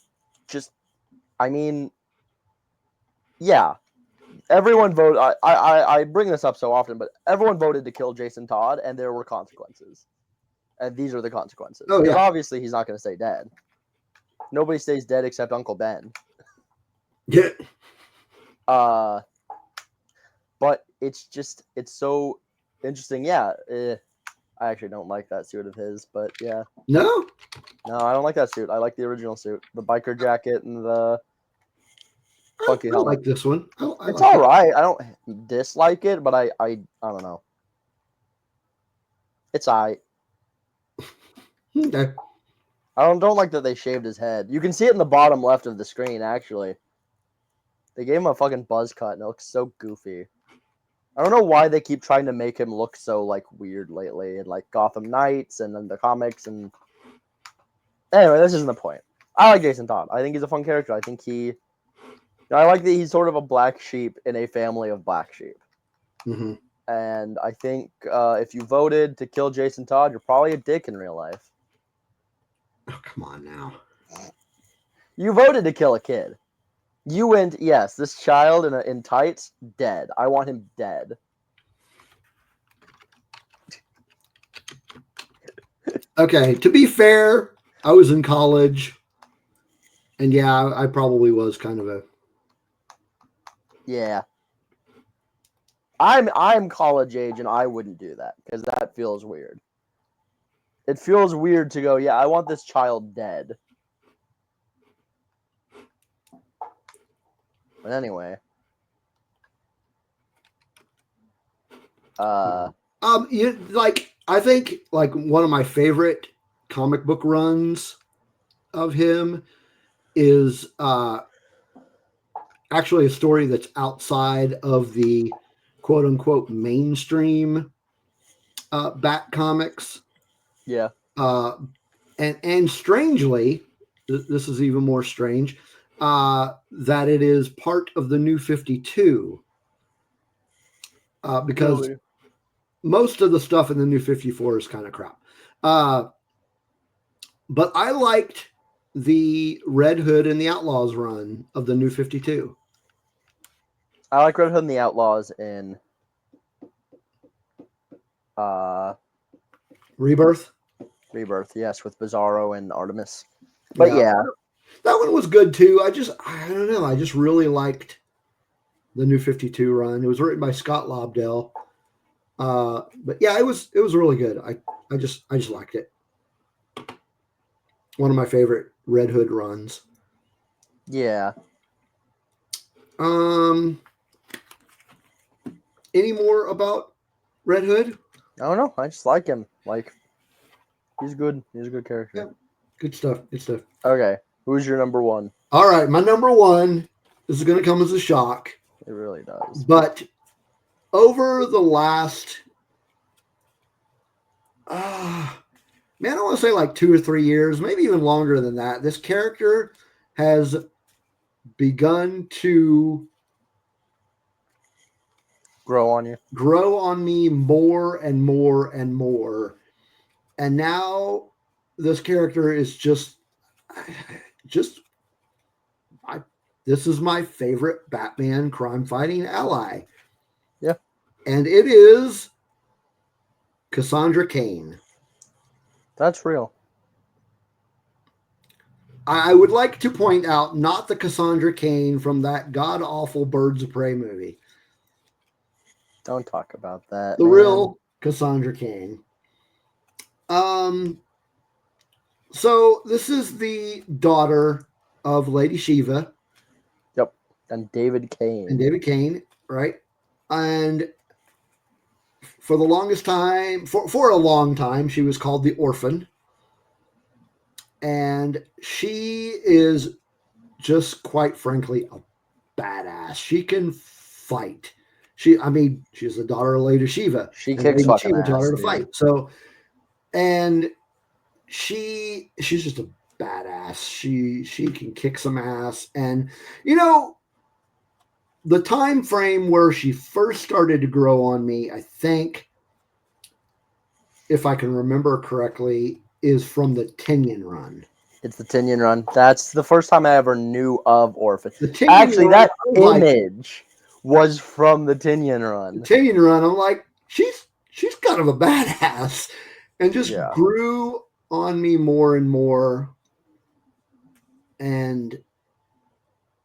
everyone voted. I bring this up so often, but everyone voted to kill Jason Todd, and there were consequences. And these are the consequences. Oh, yeah. Obviously, he's not going to stay dead. Nobody stays dead except Uncle Ben. Yeah. But it's so interesting. Yeah. I actually don't like that suit of his, but yeah. No? No, I don't like that suit. I like the original suit. The biker jacket and the funky I helmet. like this one. I It's like all it. right. I don't dislike it, but I don't know. It's all right. Okay. I don't like that they shaved his head. You can see it in the bottom left of the screen, actually. They gave him a fucking buzz cut, and it looks so goofy. I don't know why they keep trying to make him look so, like, weird lately, in, like, Gotham Knights and then the comics, and... Anyway, this isn't the point. I like Jason Todd. I think he's a fun character. I think I like that he's sort of a black sheep in a family of black sheep. Mm-hmm. And I think if you voted to kill Jason Todd, you're probably a dick in real life. Oh, come on now. You voted to kill a kid. You went, yes, this child in tights, dead. I want him dead. Okay, to be fair, I was in college, and yeah, I probably was kind of a... Yeah. I'm college age, and I wouldn't do that, because that feels weird. It feels weird to go, yeah, I want this child dead. But anyway. I think like one of my favorite comic book runs of him is actually a story that's outside of the quote unquote mainstream Bat comics. Yeah. And strangely, this is even more strange, that it is part of the New 52. Because Really? most of the stuff in the New 54 is kind of crap. But I liked the Red Hood and the Outlaws run of the New 52. I like Red Hood and the Outlaws in Rebirth. Rebirth, yes, with Bizarro and Artemis. But yeah. That one was good too. I don't know. I just really liked the New 52 run. It was written by Scott Lobdell. But yeah, it was really good. I just liked it. One of my favorite Red Hood runs. Yeah. Any more about Red Hood? I don't know. I just like him. Like, he's good. He's a good character. Yeah. Good stuff. Good stuff. Okay. Who's your number one? All right. My number one, this is going to come as a shock. It really does. But over the last, I want to say like 2 or 3 years, maybe even longer than that, this character has begun to Grow on me more and more and more. And now this character is this is my favorite Batman crime fighting ally. Yeah. And it is Cassandra Cain. That's real. I would like to point out not the Cassandra Cain from that god-awful Birds of Prey movie. Don't talk about that. The real Cassandra Cain. So this is the daughter of Lady Shiva. Yep. And David Kane. Right? And for the longest time, for a long time, she was called the Orphan. And she is just quite frankly a badass. She can fight. She's the daughter of Lady Shiva. She kicks fucking Shiva ass, taught her to dude. fight. So, and she's just a badass. She can kick some ass. And the time frame where she first started to grow on me, I think, if I can remember correctly, is from the Tinian run. It's the Tinian run. That's the first time I ever knew of Orphan. The Tinian Actually, run, that I was image was from the Tinian run. Tinian run, I'm like, she's kind of a badass, and just grew on me more and more. And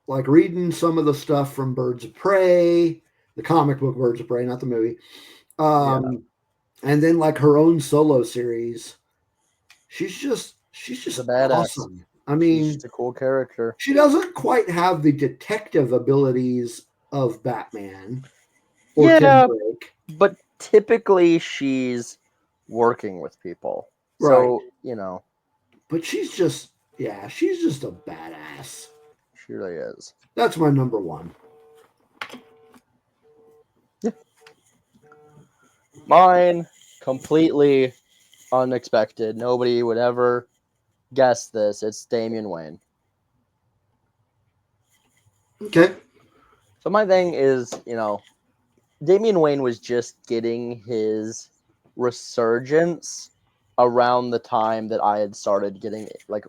like reading some of the stuff from Birds of Prey, the comic book Birds of Prey, not the movie. And then like her own solo series. She's just a badass. Awesome. I mean, she's just a cool character. She doesn't quite have the detective abilities of Batman or Tim Drake, but typically she's working with people. So, But she's just a badass. She really is. That's my number one. Yeah. Mine, completely unexpected. Nobody would ever guess this. It's Damian Wayne. Okay. So my thing is, Damian Wayne was just getting his resurgence around the time that I had started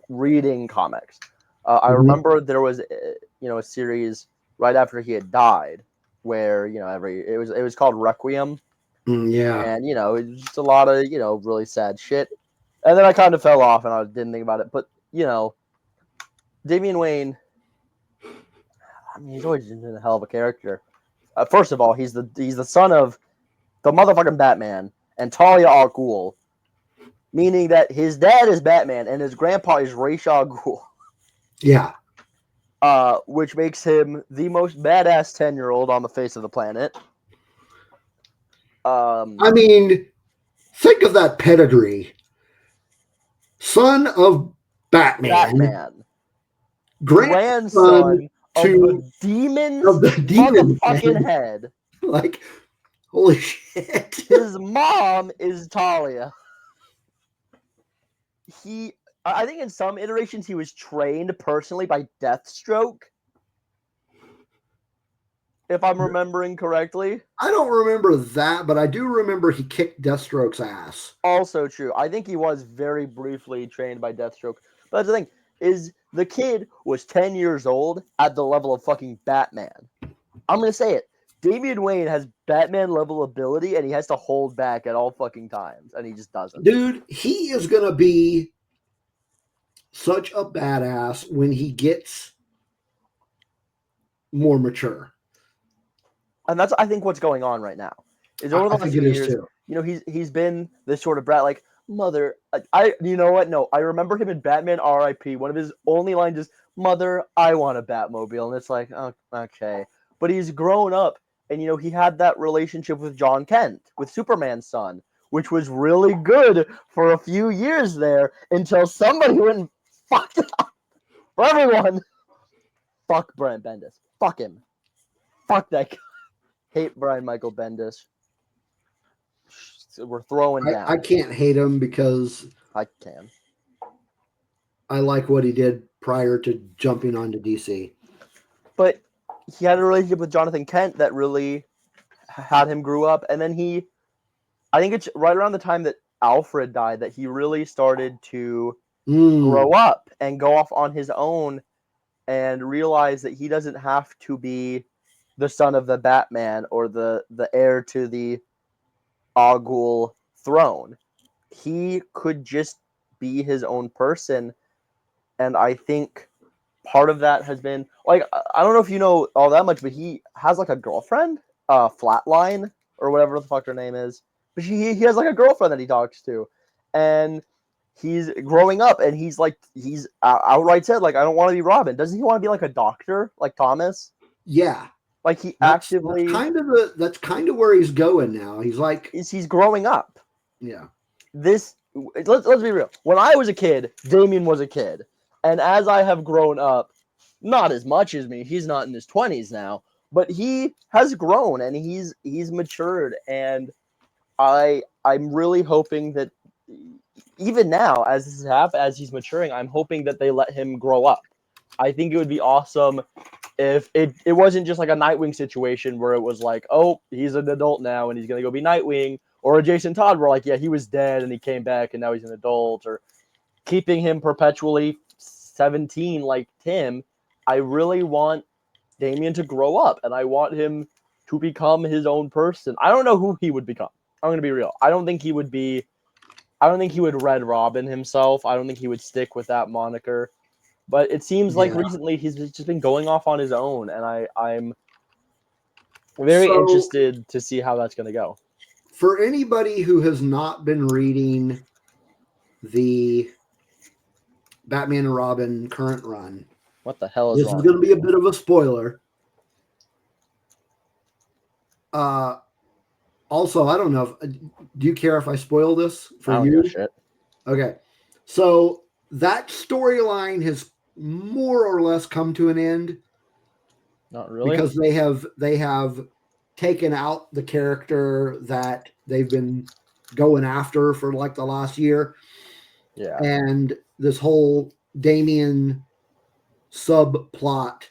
reading comics. I remember there was, a series right after he had died where, it was called Requiem. Yeah. And, it was just a lot of, really sad shit. And then I kind of fell off and I didn't think about it. But, Damian Wayne, I mean, he's always been a hell of a character. First of all, he's the son of the motherfucking Batman and Talia al Ghul, meaning that his dad is Batman and his grandpa is Ra's al Ghul. Yeah. Which makes him the most badass 10-year-old on the face of the planet. I mean, think of that pedigree. Son of Batman. Grandson of the demon fucking head. Like, holy shit. His mom is Talia. I think in some iterations he was trained personally by Deathstroke. If I'm remembering correctly. I don't remember that, but I do remember he kicked Deathstroke's ass. Also true. I think he was very briefly trained by Deathstroke. But that's the thing, is the kid was 10 years old at the level of fucking Batman. I'm going to say it. Damian Wayne has Batman level ability and he has to hold back at all fucking times. And he just doesn't. Dude, he is going to be such a badass when he gets more mature. And that's, I think, what's going on right now. Is over the last few years, he's been this sort of brat, like, mother, you know what? No, I remember him in Batman R.I.P. One of his only lines is, mother, I want a Batmobile. And it's like, oh, okay. But he's grown up, and, he had that relationship with John Kent, with Superman's son, which was really good for a few years there until somebody went and fucked it up for everyone. Fuck Brian Bendis. Fuck him. Fuck that guy. Hate Brian Michael Bendis. So we're throwing down. I can't hate him because I can. I like what he did prior to jumping onto DC. But he had a relationship with Jonathan Kent that really had him grow up. And then I think it's right around the time that Alfred died that he really started to grow up and go off on his own and realize that he doesn't have to be the son of the Batman or the heir to the Al Ghul throne. He could just be his own person. And I think part of that has been, like, I don't know if you know all that much, but he has like a girlfriend, Flatline, or whatever the fuck her name is. But he has like a girlfriend that he talks to. And he's growing up and he's outright said, like, I don't want to be Robin. Doesn't he want to be like a doctor, like Thomas? Yeah. Like that's kind of where he's going now. He's like, he's growing up. Yeah. Let's be real. When I was a kid, Damien was a kid. And as I have grown up, not as much as me, he's not in his 20s now, but he has grown and he's matured. And I'm really hoping that even now, as this happens, as he's maturing, I'm hoping that they let him grow up. I think it would be awesome if it wasn't just like a Nightwing situation where it was like, oh, he's an adult now and he's going to go be Nightwing, or a Jason Todd where like, yeah, he was dead and he came back and now he's an adult, or keeping him perpetually 17 like Tim. I really want Damian to grow up and I want him to become his own person. I don't know who he would become. I'm going to be real. I don't think he would Red Robin himself. I don't think he would stick with that moniker. But it seems like recently he's just been going off on his own, and I'm very interested to see how that's going to go. For anybody who has not been reading the Batman and Robin current run, what the hell this is going to be a bit of a spoiler. Also, I don't know. Do you care if I spoil this for you? I don't give a shit. Okay. So that storyline has more or less come to an end. Not really. Because they have taken out the character that they've been going after for like the last year. Yeah. And this whole Damian subplot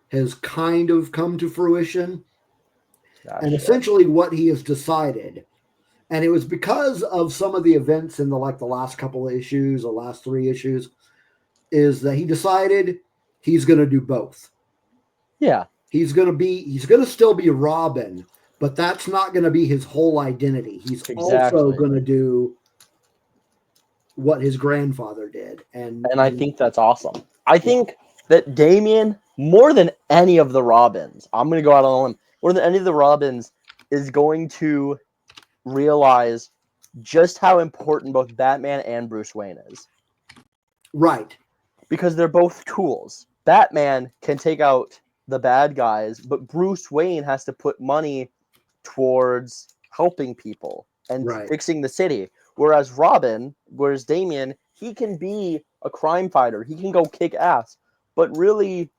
has kind of come to fruition. Gotcha. And essentially what he has decided, and it was because of some of the events in the last couple of issues or last 3 issues, is that he decided he's going to do both. Yeah. He's going to still be Robin, but that's not going to be his whole identity. He's also going to do what his grandfather did. And I think that's awesome. I think that Damian, more than any of the Robins, I'm going to go out on a limb, more than any of the Robins, is going to realize just how important both Batman and Bruce Wayne is. Right. Because they're both tools. Batman can take out the bad guys, but Bruce Wayne has to put money towards helping people and fixing the city. Whereas Damian, he can be a crime fighter. He can go kick ass. But really,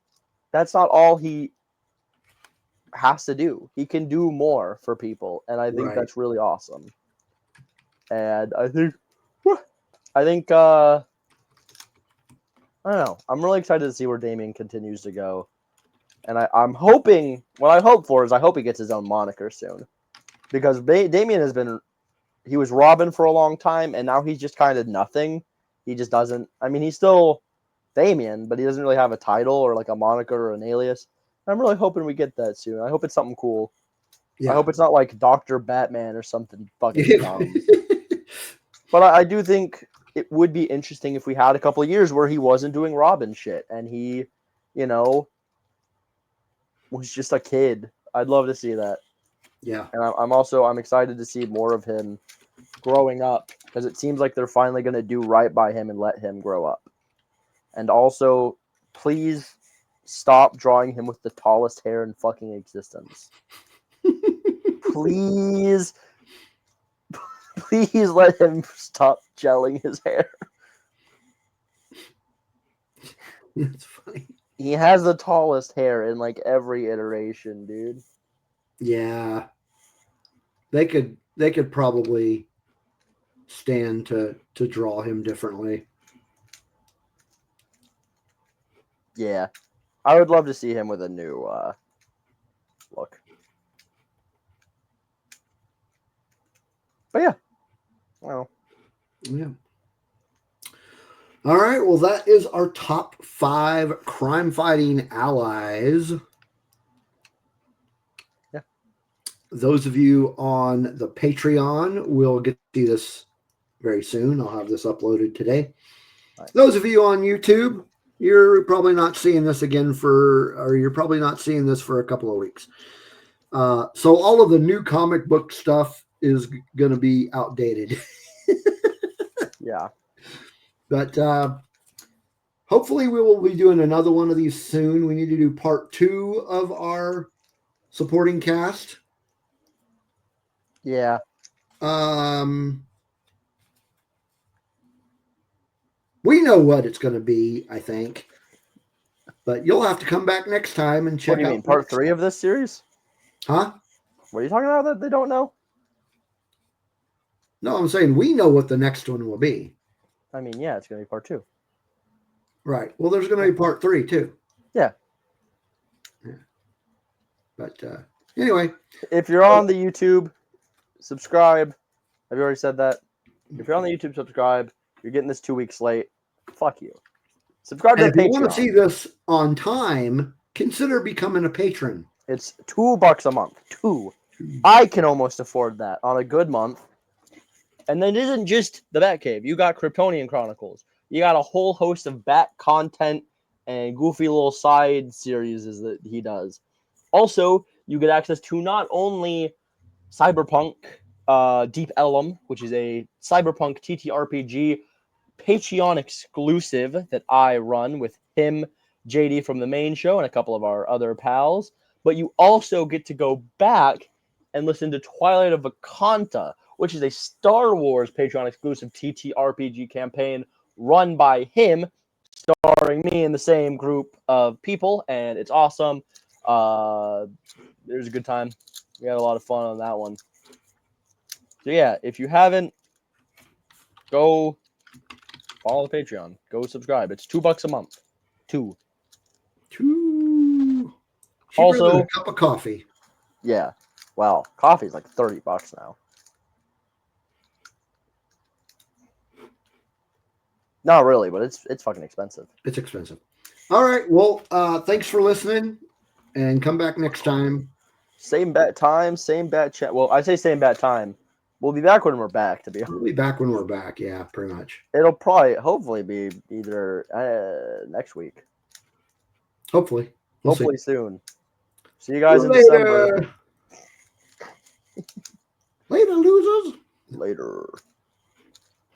that's not all he has to do. He can do more for people, and I think that's really awesome. And I think I don't know. I'm really excited to see where Damian continues to go. And I'm hoping, what I hope for is I hope he gets his own moniker soon. Because Damian he was Robin for a long time, and now he's just kind of nothing. He just doesn't, he's still Damian, but he doesn't really have a title or like a moniker or an alias. I'm really hoping we get that soon. I hope it's something cool. Yeah. I hope it's not like Dr. Batman or something fucking dumb. But I do think it would be interesting if we had a couple of years where he wasn't doing Robin shit and he, was just a kid. I'd love to see that. Yeah. And I'm excited to see more of him growing up because it seems like they're finally going to do right by him and let him grow up. And also, please stop drawing him with the tallest hair in fucking existence. Please let him stop gelling his hair. That's funny. He has the tallest hair in like every iteration, dude. Yeah. They could probably stand to draw him differently. Yeah. I would love to see him with a new look. But yeah. Well. Yeah. All right. Well, that is our top 5 crime-fighting allies. Yeah. Those of you on the Patreon will get to see this very soon. I'll have this uploaded today. Right. Those of you on YouTube, you're probably not seeing this you're probably not seeing this for a couple of weeks. So all of the new comic book stuff is going to be outdated. Yeah. But hopefully we will be doing another one of these soon. We need to do part 2 of our supporting cast. Yeah. We know what it's going to be, I think. But you'll have to come back next time and check out. What do you mean, part 3 of this series? Huh? What are you talking about that they don't know? No, I'm saying we know what the next one will be. Yeah, it's going to be part 2. Right. Well, there's going to be part 3 too. Yeah. But anyway. If you're on the YouTube, subscribe. Have you already said that? If you're on the YouTube, subscribe. You're getting this 2 weeks late. Fuck you. Subscribe to the Patreon. If you want to see this on time, consider becoming a patron. It's $2 a month. I can almost afford that on a good month. And then it isn't just the Batcave. You got Kryptonian Chronicles. You got a whole host of Bat content and goofy little side series that he does. Also, you get access to not only Cyberpunk Deep Ellum, which is a Cyberpunk TTRPG Patreon exclusive that I run with him, JD from the main show, and a couple of our other pals. But you also get to go back and listen to Twilight of Vakanta, which is a Star Wars Patreon exclusive TTRPG campaign run by him, starring me in the same group of people, and it's awesome. It was a good time. We had a lot of fun on that one. So yeah, if you haven't, go follow the Patreon. Go subscribe. It's $2 a month. Two. Cheaper Also, than a cup of coffee. Yeah. Well, coffee's like $30 now. Not really, but it's fucking expensive. It's expensive. All right. Well, thanks for listening, and come back next time. Same bat time, same bat chat. Well, I say same bat time. We'll be back when we're back, to be honest. We'll be back when we're back. Yeah, pretty much. It'll hopefully be either next week. Hopefully. Hopefully soon. See you guys in December. Later, losers. Later.